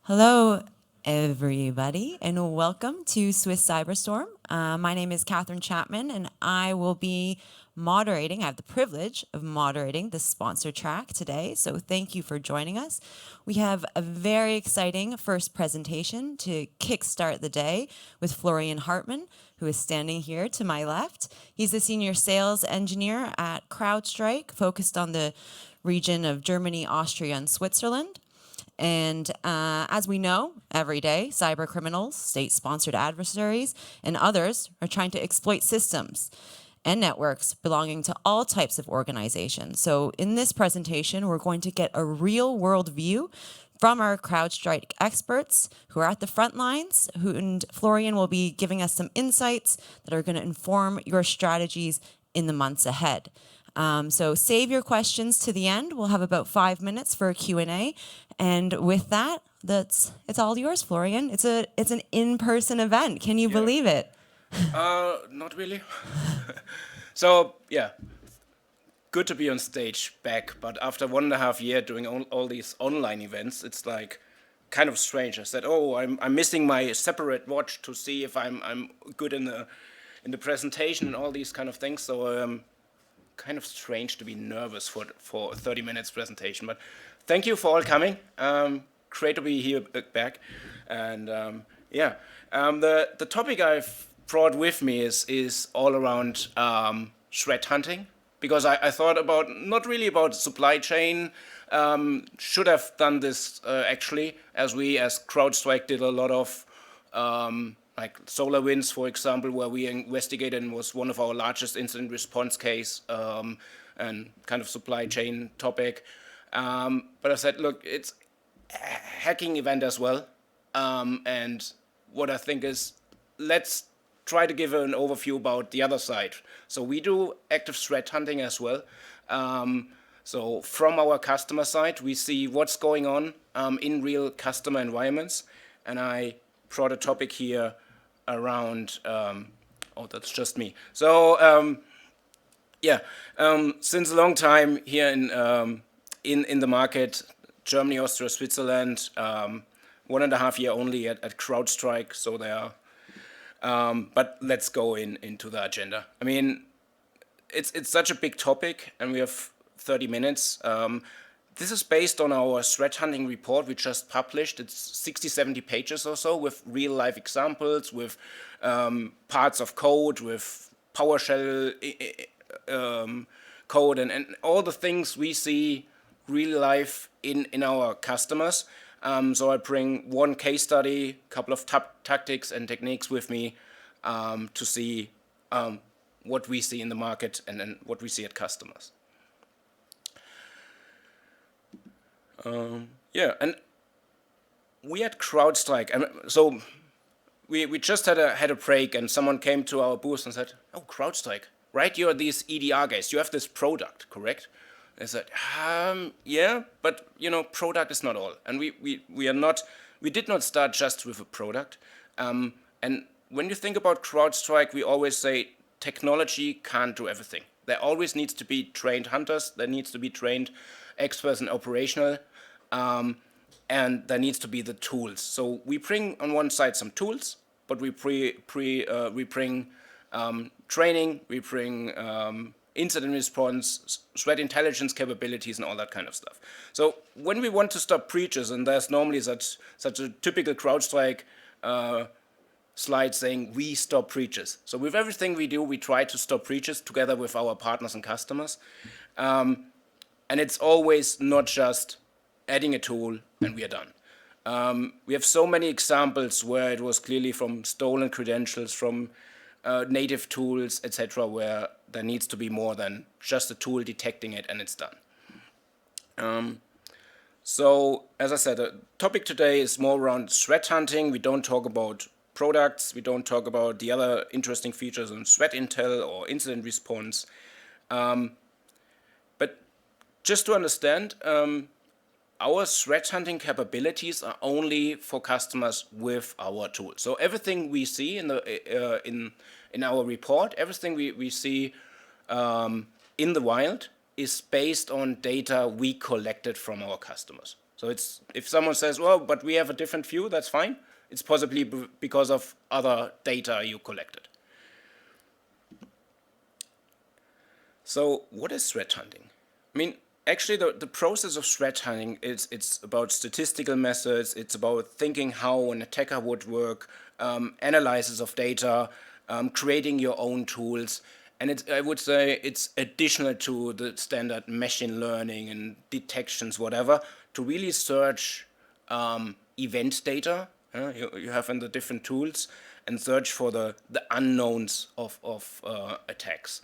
Hello, everybody, and welcome to Swiss Cyberstorm. My name is Catherine Chapman, and I will be moderating. I have the privilege of moderating the sponsor track today, so thank you for joining us. We have a very exciting first presentation to kickstart the day with Florian Hartmann, who is standing here to my left. He's the senior sales engineer at CrowdStrike, focused on the region of Germany, Austria, and Switzerland. And as we know, every day, cyber criminals, state-sponsored adversaries, and others are trying to exploit systems and networks belonging to all types of organizations. So in this presentation, we're going to get a real-world view from our CrowdStrike experts who are at the front lines, and Florian will be giving us some insights that are going to inform your strategies in the months ahead. So save your questions to the end. We'll have about 5 minutes for a Q&A. And with that, it's all yours, Florian. It's an in-person event. Can you believe it? Not really. So, yeah, good to be on stage back, but after 1.5 years doing all these online events, it's like kind of strange. I said, oh, I'm missing my separate watch to see if I'm good in the presentation and all these kind of things. So kind of strange to be nervous for a 30 minutes presentation, but thank you for all coming. Great to be here back. And the topic I've brought with me is all around threat hunting, because I thought about, not really about supply chain, should have done this actually, as CrowdStrike did a lot of like SolarWinds, for example, where we investigated and was one of our largest incident response case and kind of supply chain topic. But I said, look, it's a hacking event as well. And what I think is, let's try to give an overview about the other side. So we do active threat hunting as well. So from our customer side, we see what's going on in real customer environments. And I brought a topic here around, oh, that's just me. So since a long time here in the market, Germany, Austria, Switzerland, 1.5 years only at CrowdStrike. So there are, but let's go into the agenda. I mean, it's such a big topic, and we have 30 minutes. This is based on our threat hunting report we just published. It's 60, 70 pages or so with real life examples, with parts of code, with PowerShell code, and all the things we see real life in our customers. So I bring one case study, a couple of tactics and techniques with me to see what we see in the market and then what we see at customers. And we at CrowdStrike, and so we just had a break, and someone came to our booth and said, "Oh, CrowdStrike, right? You're these EDR guys. You have this product, correct?" I said, "Yeah, but product is not all, and we did not start just with a product. And when you think about CrowdStrike, we always say technology can't do everything. There always needs to be trained hunters. There needs to be trained experts in operational, and there needs to be the tools. So we bring on one side some tools, but we bring training, we bring incident response, threat intelligence capabilities, and all that kind of stuff. So when we want to stop breaches, and there's normally such a typical CrowdStrike slide saying we stop breaches. So with everything we do, we try to stop breaches together with our partners and customers. And it's always not just adding a tool and we are done. We have so many examples where it was clearly from stolen credentials, from native tools, etc., where there needs to be more than just a tool detecting it and it's done. So, as I said, the topic today is more around threat hunting. We don't talk about products. We don't talk about the other interesting features on threat intel or incident response. But just to understand, our threat hunting capabilities are only for customers with our tool. So everything we see in our report, everything we see in the wild is based on data we collected from our customers. So it's, if someone says, well, but we have a different view, that's fine. It's possibly because of other data you collected. So what is threat hunting? I mean, actually the process of threat hunting is, it's about statistical methods, it's about thinking how an attacker would work, analysis of data, creating your own tools, and it's, I would say it's additional to the standard machine learning and detections, whatever, to really search event data you have in the different tools and search for the unknowns of attacks.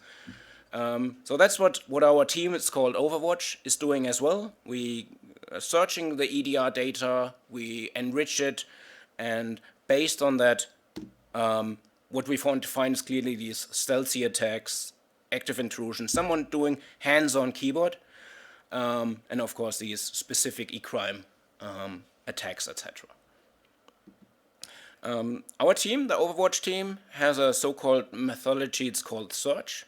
So that's what our team, it's called Overwatch, is doing as well. We are searching the EDR data, we enrich it, and based on that, what we want to find is clearly these stealthy attacks, active intrusion, someone doing hands-on keyboard, and of course these specific e-crime attacks, etc. Our team, the Overwatch team, has a so-called methodology, it's called search.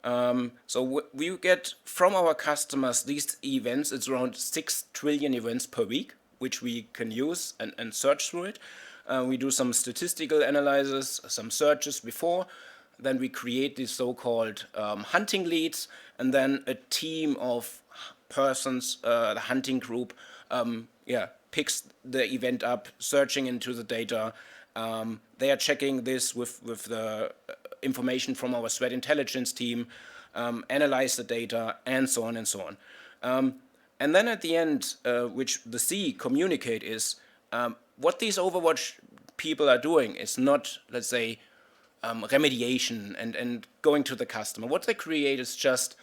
So we get from our customers these events, it's around 6 trillion events per week, which we can use and search through it. We do some statistical analysis, some searches before, then we create these so-called hunting leads, and then a team of persons, the hunting group, picks the event up, searching into the data. They are checking this with the information from our threat intelligence team, analyze the data, and so on and so on. And then at the end, which the C communicate is, what these Overwatch people are doing is not, let's say, remediation and going to the customer. What they create is just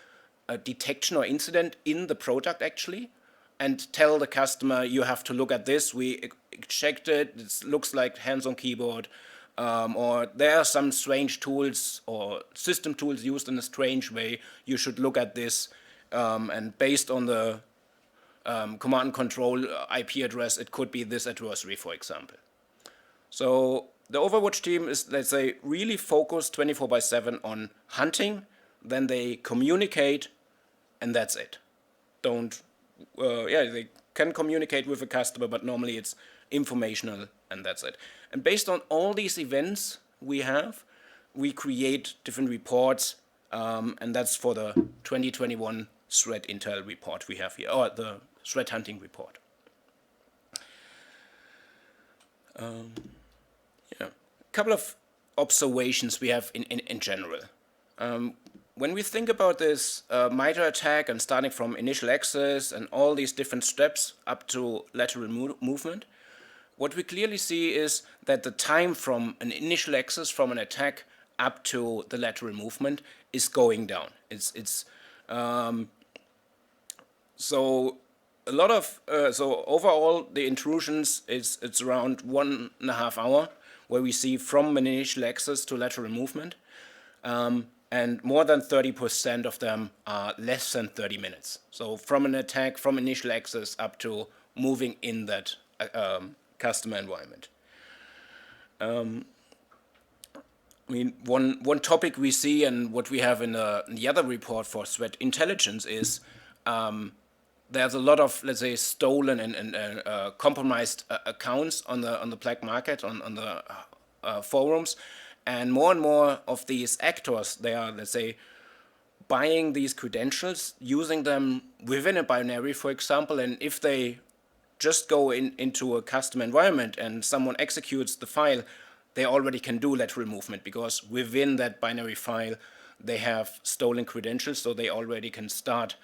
a detection or incident in the product actually, and tell the customer, you have to look at this, we checked it, it looks like hands-on keyboard, or there are some strange tools or system tools used in a strange way, you should look at this, and based on the command and control IP address, it could be this adversary, for example. So the Overwatch team is, let's say, really focused 24/7 on hunting, then they communicate, and that's it. They can communicate with a customer, but normally it's informational, and that's it. And based on all these events we have, we create different reports, and that's for the 2021 threat intel report we have here, or the threat hunting report. A couple of observations we have in general. When we think about this MITRE attack and starting from initial access and all these different steps up to lateral movement, what we clearly see is that the time from an initial access from an attack up to the lateral movement is going down. So a lot of so overall the intrusions it's around 1.5 hours where we see from an initial access to lateral movement. And more than 30% of them are less than 30 minutes. So from an attack, from initial access up to moving in that customer environment. I mean, one topic we see and what we have in the other report for threat intelligence is there's a lot of, let's say, stolen and compromised accounts on the black market, on the forums. And more of these actors, they are, let's say, buying these credentials, using them within a binary, for example, and if they just go into a custom environment and someone executes the file, they already can do lateral movement because within that binary file, they have stolen credentials, so they already can start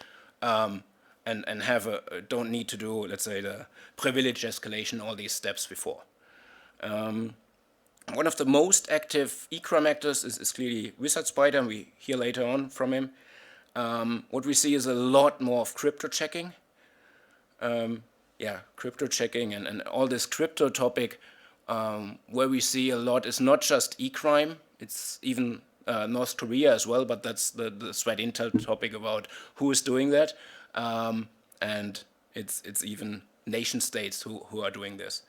and have don't need to do, let's say, the privilege escalation, all these steps before. One of the most active e-crime actors is clearly Wizard Spider, and we hear later on from him. What we see is a lot more of crypto checking. Crypto checking and all this crypto topic, where we see a lot is not just e-crime, it's even North Korea as well, but that's the threat intel topic about who is doing that. And it's even nation states who are doing this.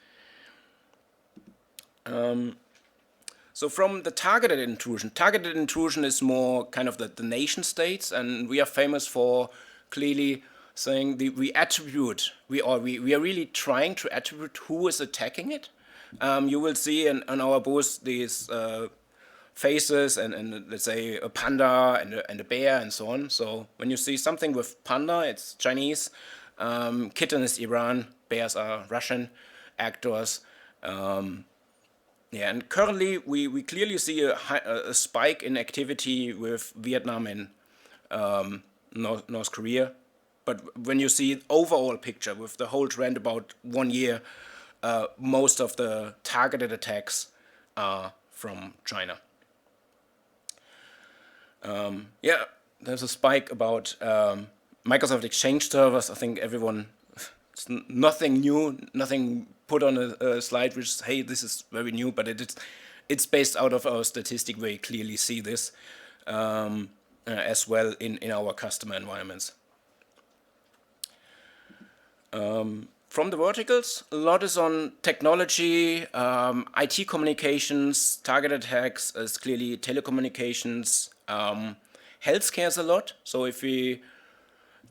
So from the targeted intrusion is more kind of the nation states, and we are famous for clearly saying we attribute, we are really trying to attribute who is attacking it. You will see in our booth these faces and let's say a panda and a bear and so on. So when you see something with panda, it's Chinese, kitten is Iran, bears are Russian actors. Yeah, and currently we clearly see a spike in activity with Vietnam and North Korea. But when you see the overall picture with the whole trend about 1 year, most of the targeted attacks are from China. Yeah, there's a spike about Microsoft Exchange servers. I think everyone, it's nothing new, nothing put on a slide which is, hey, this is very new, but it's based out of our statistic where you clearly see this as well in our customer environments. From the verticals, a lot is on technology, IT communications, target attacks is clearly telecommunications, healthcare is a lot. So if we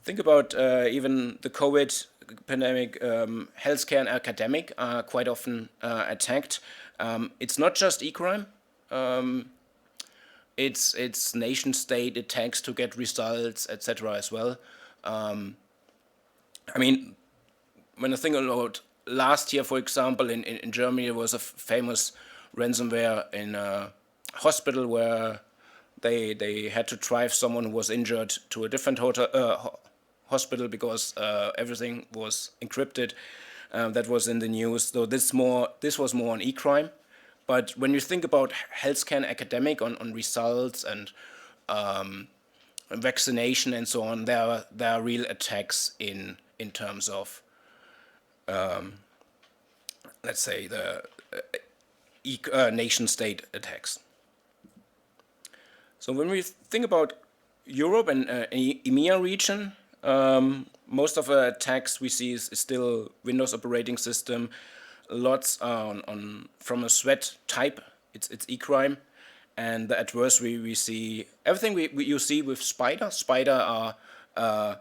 think about even the COVID pandemic, healthcare and academic are quite often attacked. It's not just e-crime. It's nation-state attacks to get results, etc. as well. I mean, when I think about last year, for example, in Germany, there was a famous ransomware in a hospital where they had to drive someone who was injured to a different hospital because everything was encrypted. That was in the news. So this was more on e-crime. But when you think about healthcare and academic on results and vaccination and so on, there are real attacks in terms of let's say the nation-state attacks. So when we think about Europe and EMEA region, most of the attacks we see is still Windows operating system. Lots on from a threat type. It's e-crime, and the adversary we see everything you see with Spider. Spider are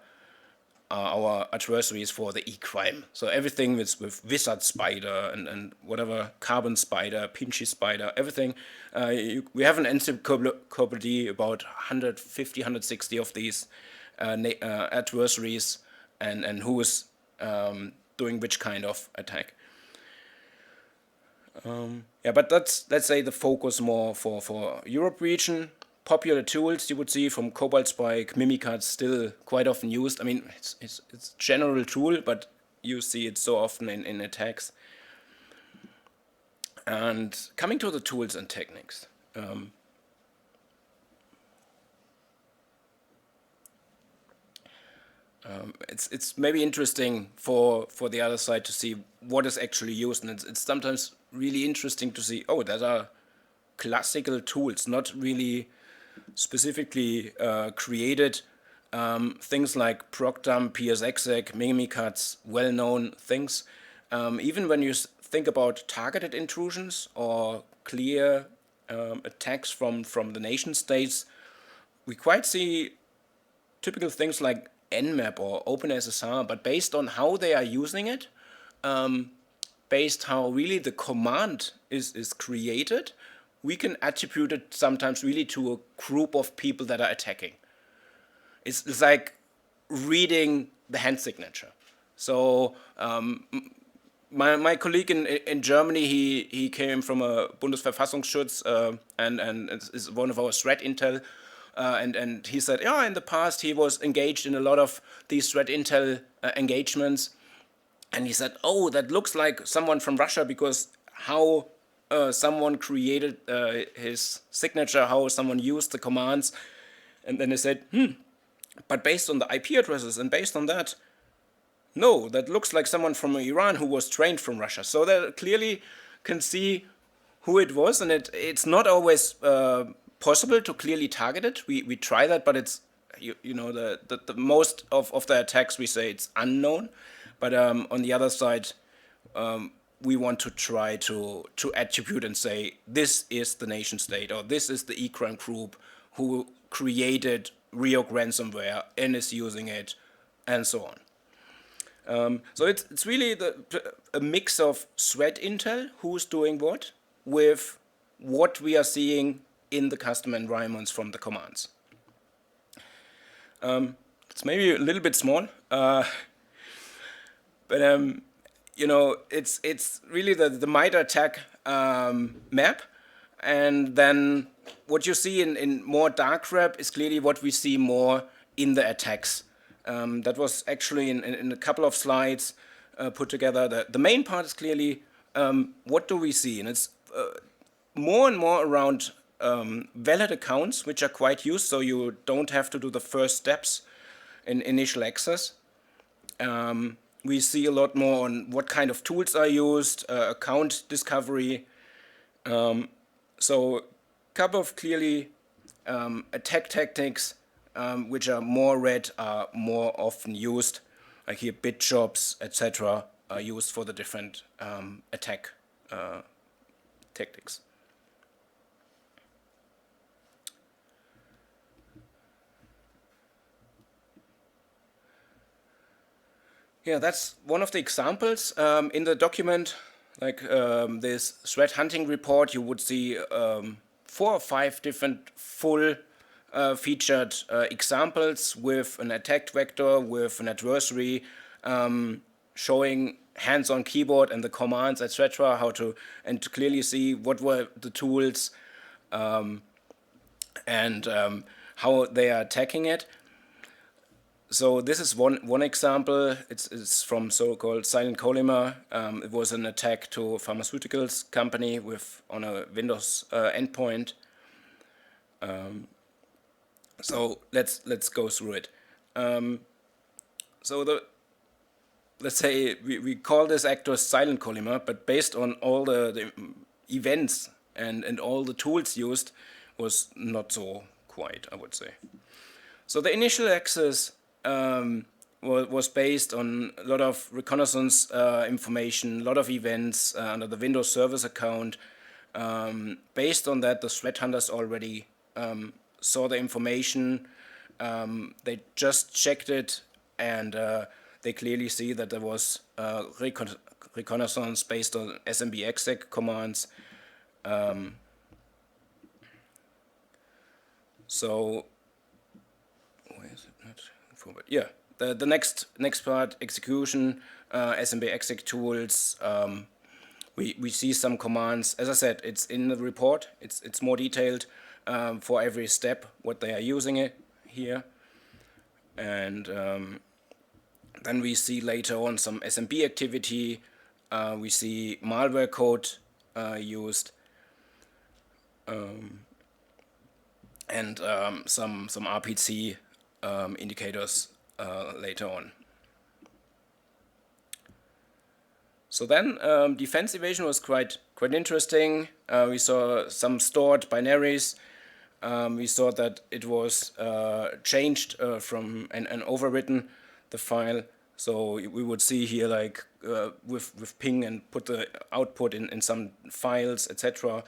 our adversaries for the e-crime. So everything with Wizard Spider and whatever, Carbon Spider, Pinchy Spider, everything. We have an encyclopedia about 150, 160 of these adversaries and who is doing which kind of attack. Yeah, but that's, let's say, the focus more for Europe region. Popular tools you would see from CrowdStrike, Mimikatz, still quite often used. I mean, it's general tool, but you see it so often in attacks. And coming to the tools and techniques. It's maybe interesting for the other side to see what is actually used, and it's sometimes really interesting to see, oh, that are classical tools, not really specifically created. Things like procdump, psexec, mimikatz, well-known things. Even when you think about targeted intrusions or clear attacks from the nation states, we quite see typical things like Nmap or OpenSSR, but based on how they are using it, based how really the command is created, we can attribute it sometimes really to a group of people that are attacking. It's like reading the hand signature. So my colleague in Germany, he came from a Bundesverfassungsschutz and is one of our threat intel. And he said, yeah, in the past he was engaged in a lot of these threat intel engagements. And he said, oh, that looks like someone from Russia because how someone created his signature, how someone used the commands. And then he said, but based on the IP addresses and based on that, no, that looks like someone from Iran who was trained from Russia. So they clearly can see who it was, and it's not always possible to clearly target it. We try that, but it's the most of the attacks we say it's unknown. But on the other side, we want to try to attribute and say this is the nation state or this is the e-crime group who created Ryuk ransomware and is using it and so on. So it's really a mix of threat intel, who's doing what, with what we are seeing in the customer environments from the commands. It's maybe a little bit small, but it's really the MITRE attack map, and then what you see in more dark web is clearly what we see more in the attacks. That was actually in a couple of slides put together. The main part is clearly what do we see, and it's more and more around valid accounts, which are quite used, so you don't have to do the first steps in initial access. We see a lot more on what kind of tools are used, account discovery. So a couple of clearly attack tactics which are more read, are more often used, like here bit jobs, etc., are used for the different attack tactics. Yeah, that's one of the examples. In the document, like this threat hunting report, you would see 4 or 5 different full featured examples with an attack vector, with an adversary, showing hands-on keyboard and the commands, etc., to clearly see what were the tools and how they are attacking it. So this is one example. It's from so-called Silent Polymer. It was an attack to a pharmaceuticals company on a Windows endpoint. So let's go through it. So let's say we call this actor Silent Polymer, but based on all the events and all the tools used, was not so quite, I would say. So the initial access was based on a lot of reconnaissance information, a lot of events under the Windows Service account. Based on that, the threat hunters already saw the information. They just checked it, and they clearly see that there was reconnaissance based on SMB-exec commands. So, where is it not forward? Yeah, the next part, execution, SMB-exec tools. We see some commands. As I said, it's in the report. It's more detailed for every step what they are using it here, and then we see later on some SMB activity. We see malware code used. And some RPC indicators later on. So then defense evasion was quite interesting. We saw some stored binaries. We saw that it was changed from and overwritten the file. So we would see here like with ping and put the output in some files, etc.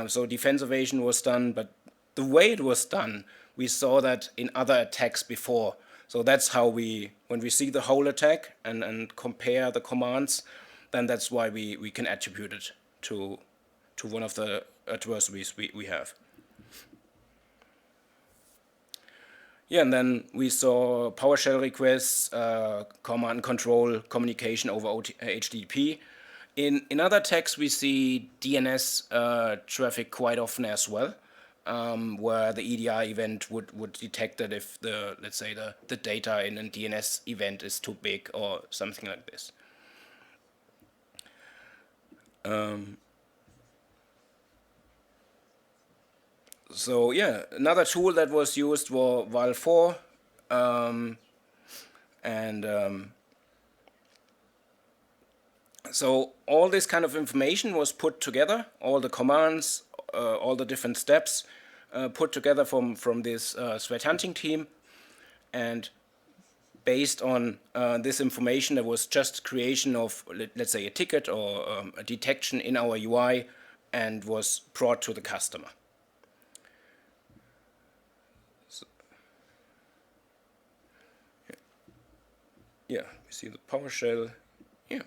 So defense evasion was done, but the way it was done, we saw that in other attacks before. So that's how when we see the whole attack and compare the commands, then that's why we can attribute it to one of the adversaries we have. Yeah, and then we saw PowerShell requests, command control, communication over HTTP. In other attacks, we see DNS traffic quite often as well, where the EDR event would detect that if let's say the data in a DNS event is too big or something like this. So yeah, another tool that was used was Val4, so all this kind of information was put together, all the commands, all the different steps put together from this threat hunting team, and based on this information, there was just creation of, let's say, a ticket or a detection in our UI, and was brought to the customer. We see the PowerShell. Yeah.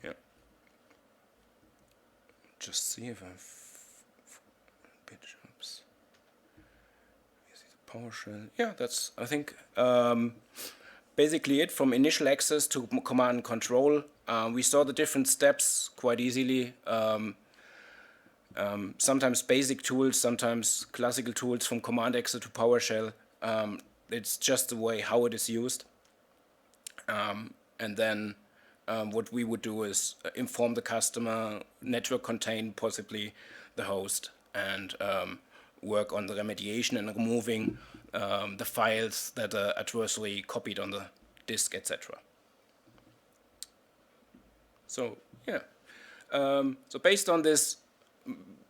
Yeah. Just see if I've oops. We see the PowerShell. Yeah, that's, I think, basically it. From initial access to command and control. We saw the different steps quite easily. Sometimes basic tools, sometimes classical tools from command access to PowerShell. It's just the way how it is used. And then what we would do is inform the customer, network contain possibly the host, and work on the remediation and removing the files that the adversary copied on the disk, etc. So yeah, so based on this,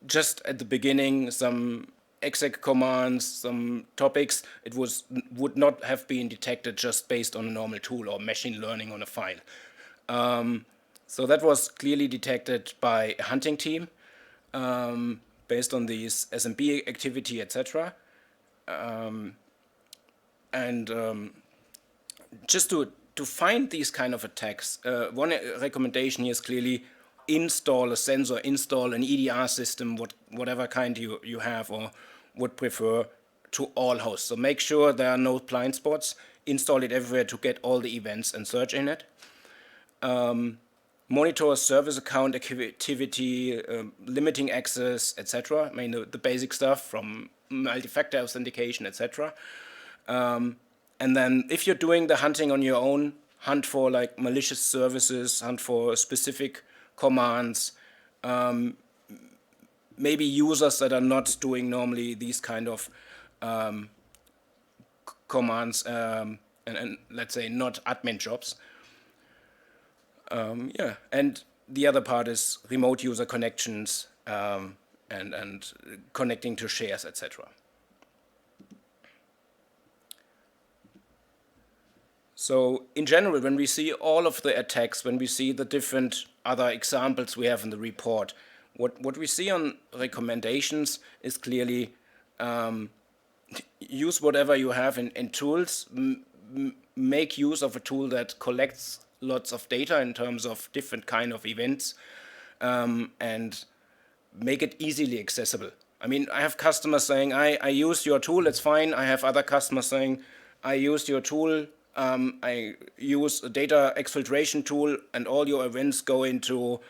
just at the beginning, some exec commands, some topics, it would not have been detected just based on a normal tool or machine learning on a file. So that was clearly detected by a hunting team based on these SMB activity, etc. And just to find these kind of attacks, one recommendation here is clearly install a sensor, install an EDR system, whatever kind you have or would prefer, to all hosts. So make sure there are no blind spots, install it everywhere to get all the events and search in it. Monitor service account activity, limiting access, etc. I mean, the basic stuff from multi-factor authentication, etc. And then if you're doing the hunting on your own, hunt for like malicious services, hunt for specific commands, maybe users that are not doing normally these kind of commands, and let's say not admin jobs. Yeah, and the other part is remote user connections, and connecting to shares, etc. So in general, when we see all of the attacks, when we see the different other examples we have in the report, what we see on recommendations is clearly use whatever you have in tools, make use of a tool that collects lots of data in terms of different kind of events, and make it easily accessible. I mean, I have customers saying, I use your tool, it's fine. I have other customers saying, I use your tool, I use a data exfiltration tool, and all your events go into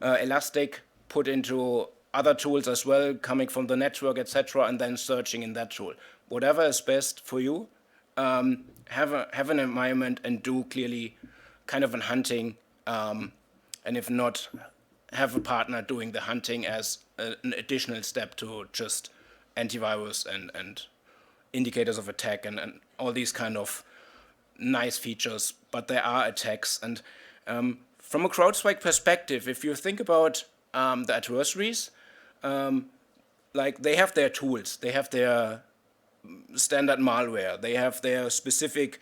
Elastic, put into other tools as well, coming from the network, etc., and then searching in that tool. Whatever is best for you, have an environment and do clearly kind of an hunting, and if not, have a partner doing the hunting as an additional step to just antivirus and indicators of attack and all these kind of nice features. But there are attacks, and from a CrowdStrike perspective, if you think about the adversaries, like they have their tools, they have their standard malware, they have their specific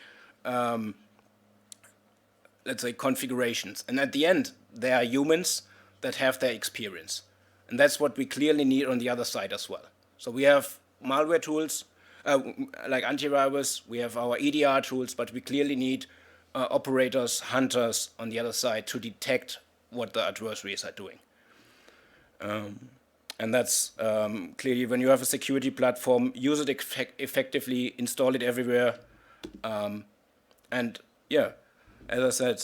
let's say configurations, and at the end they are humans that have their experience, and that's what we clearly need on the other side as well. So we have malware tools like antivirus, we have our EDR tools, but we clearly need operators, hunters on the other side to detect what the adversaries are doing. And that's clearly when you have a security platform, use it effectively, install it everywhere, and yeah, as I said,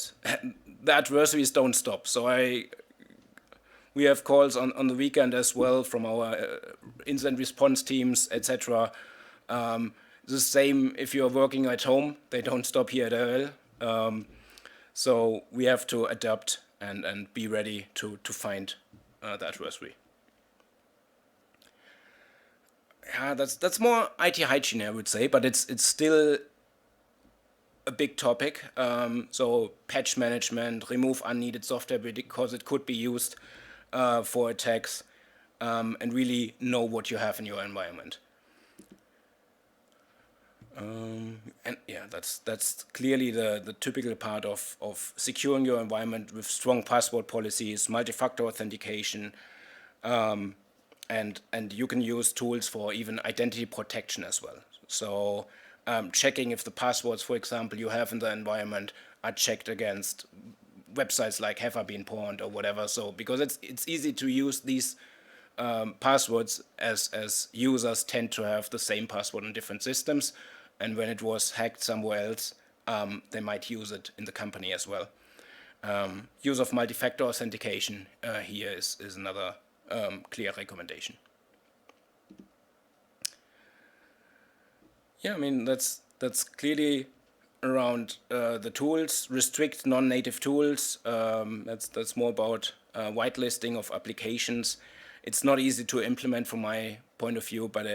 the adversaries don't stop. So we have calls on the weekend as well from our incident response teams, etc. The same if you're working at home, they don't stop here at all. So we have to adapt and be ready to find the adversary. Yeah, that's more IT hygiene, I would say, but it's still a big topic. So patch management, remove unneeded software because it could be used for attacks, and really know what you have in your environment. And yeah, that's clearly the typical part of securing your environment with strong password policies, multi-factor authentication, and you can use tools for even identity protection as well. So checking if the passwords, for example, you have in the environment are checked against websites like have been pawned or whatever. So because it's easy to use these passwords as users tend to have the same password on different systems, and when it was hacked somewhere else, they might use it in the company as well. Use of multi-factor authentication here is another clear recommendation. Yeah, I mean that's clearly around the tools. Restrict non-native tools. That's more about whitelisting of applications. It's not easy to implement from my point of view, but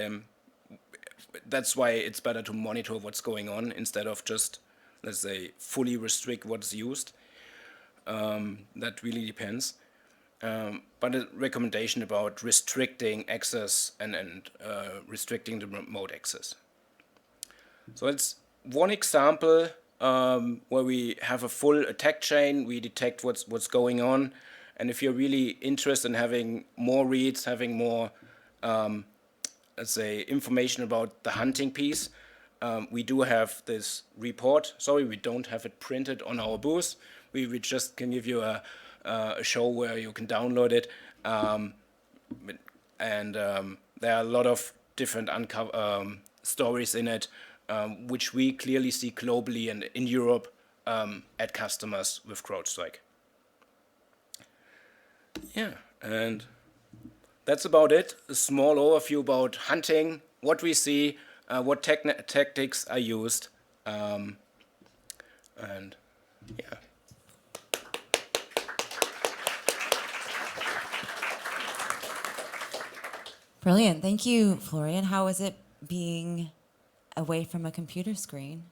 that's why it's better to monitor what's going on instead of just, let's say, fully restrict what's used. That really depends. But a recommendation about restricting access and restricting the remote access. So it's one example where we have a full attack chain. We detect what's going on, and if you're really interested in having more reads, having more, let's say, information about the hunting piece, we do have this report. Sorry, we don't have it printed on our booth. We just can give you a show where you can download it, and there are a lot of different stories in it, which we clearly see globally and in Europe at customers with CrowdStrike. Yeah, and that's about it. A small overview about hunting, what we see, what tactics are used, and yeah. Brilliant. Thank you, Florian. How was it being away from a computer screen?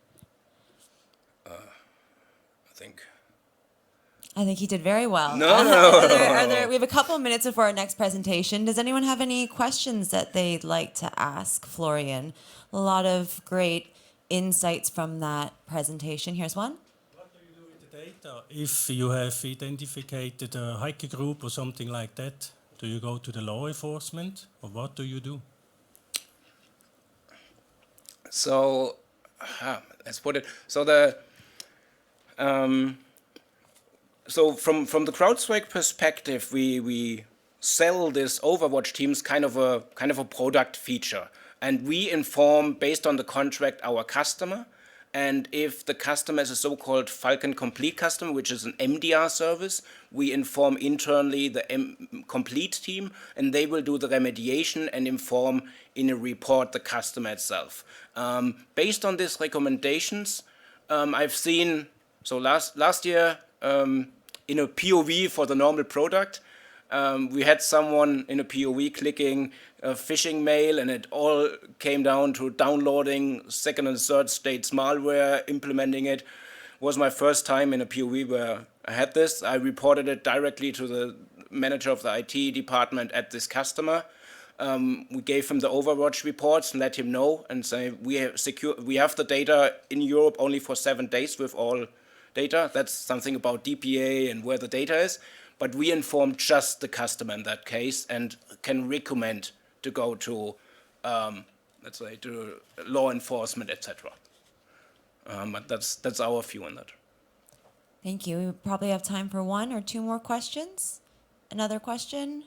I think he did very well. No. We have a couple of minutes before our next presentation. Does anyone have any questions that they'd like to ask Florian? A lot of great insights from that presentation. Here's one. What do you do with the data? If you have identified a hiker group or something like that, do you go to the law enforcement, or what do you do? So, let's put it. So the so from the CrowdStrike perspective, we sell this Overwatch teams kind of a product feature, and we inform based on the contract our customer. And if the customer is a so-called Falcon Complete customer, which is an MDR service, we inform internally the Complete team, and they will do the remediation and inform in a report the customer itself. Based on these recommendations, I've seen, so last year in a POV for the normal product, we had someone in a POV clicking a phishing mail, and it all came down to downloading second and third states malware, implementing it. Was my first time in a POV where I had this. I reported it directly to the manager of the IT department at this customer. We gave him the Overwatch reports and let him know and say we have the data in Europe only for 7 days with all data. That's something about DPA and where the data is. But we inform just the customer in that case and can recommend to go to, let's say, to law enforcement, etc. But that's our view on that. Thank you. We probably have time for 1 or 2 more questions. Another question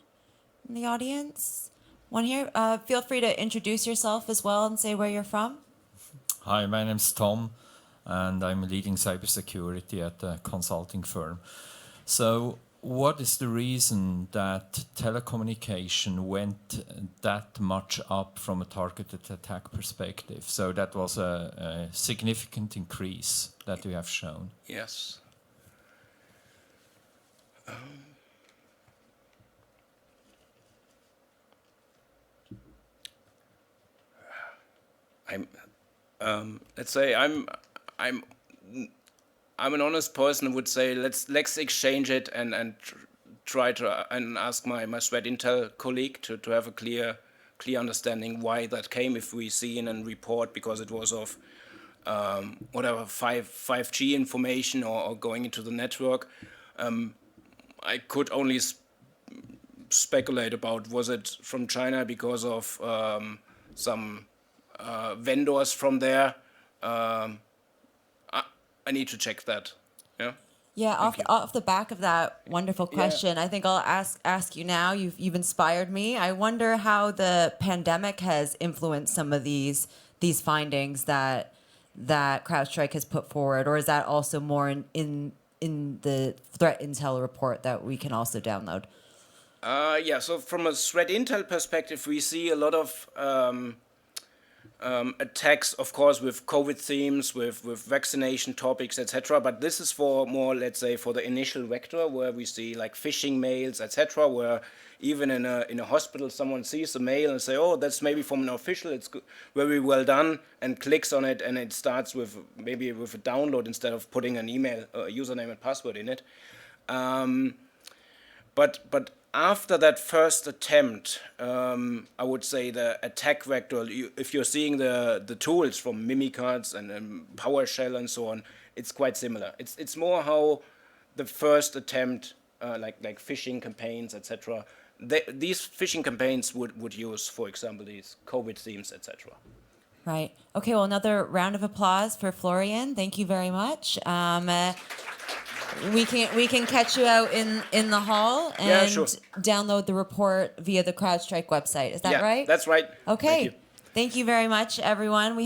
in the audience? One here. Feel free to introduce yourself as well and say where you're from. Hi, my name's Tom, and I'm leading cybersecurity at a consulting firm. So, what is the reason that telecommunication went that much up from a targeted attack perspective? So that was a significant increase that you have shown. Yes. Let's say I'm an honest person who would say let's exchange it and try to and ask my threat intel colleague to have a clear understanding why that came, if we see in a report because it was of whatever 5G information or going into the network. I could only speculate about was it from China because of some vendors from there. I need to check that. Yeah. Yeah, off the back of that wonderful question, I think I'll ask you now. You've inspired me. I wonder how the pandemic has influenced some of these findings that CrowdStrike has put forward, or is that also more in the threat intel report that we can also download? Yeah, so from a threat intel perspective, we see a lot of attacks, of course, with COVID themes, with vaccination topics, etc. But this is for more, let's say, for the initial vector, where we see like phishing mails, etc. Where even in a hospital, someone sees a mail and say, "Oh, that's maybe from an official. It's very well done," and clicks on it, and it starts with maybe with a download instead of putting an email, username and password in it. But after that first attempt, I would say the attack vector, if you're seeing the tools from Mimicards and PowerShell and so on, it's quite similar. It's more how the first attempt, like phishing campaigns, etc. These phishing campaigns would use, for example, these COVID themes, etc. Right. Okay. Well, another round of applause for Florian. Thank you very much. We can catch you out in the hall and download the report via the CrowdStrike website. Is that right? That's right. Okay. Thank you. Thank you very much, everyone. We have